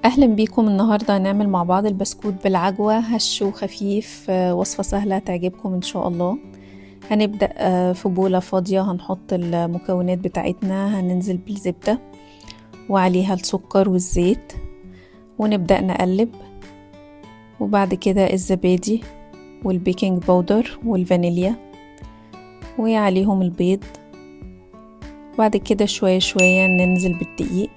أهلا بيكم. النهاردة هنعمل مع بعض البسكوت بالعجوة، هش وخفيف. وصفة سهلة تعجبكم إن شاء الله. هنبدأ في بولة فاضية هنحط المكونات بتاعتنا. هننزل بالزبدة وعليها السكر والزيت ونبدأ نقلب، وبعد كده الزبادي والبيكنج باودر والفانيليا وعليهم البيض. بعد كده شوية شوية ننزل بالدقيق،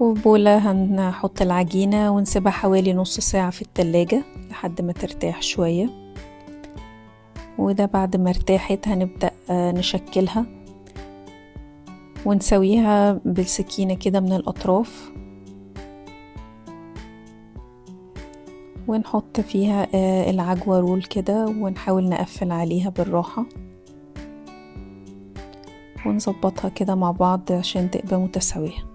وبولة هنحط العجينة ونسيبها حوالي نص ساعة في التلاجة لحد ما ترتاح شوية. وده بعد ما ارتاحت هنبدأ نشكلها ونسويها بالسكينة كده من الأطراف، ونحط فيها العجوة رول كده ونحاول نقفل عليها بالراحة ونظبطها كده مع بعض عشان تبقى متساوية.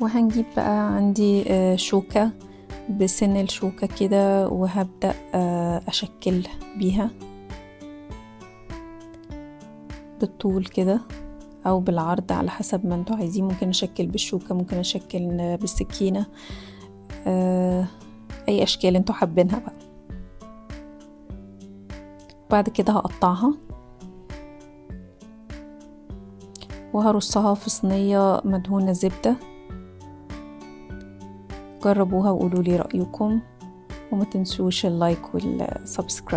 وهنجيب بقى عندي شوكة بسن الشوكة كده، وهبدأ أشكل بيها بالطول كده أو بالعرض على حسب ما انتوا عايزين. ممكن أشكل بالشوكة، ممكن أشكل بالسكينة، أي أشكال انتوا حابينها بقى. بعد كده هقطعها وهرصها في صينية مدهونة زبدة. جربوها وقولوا لي رأيكم، وما تنسوش اللايك والسبسكرايب.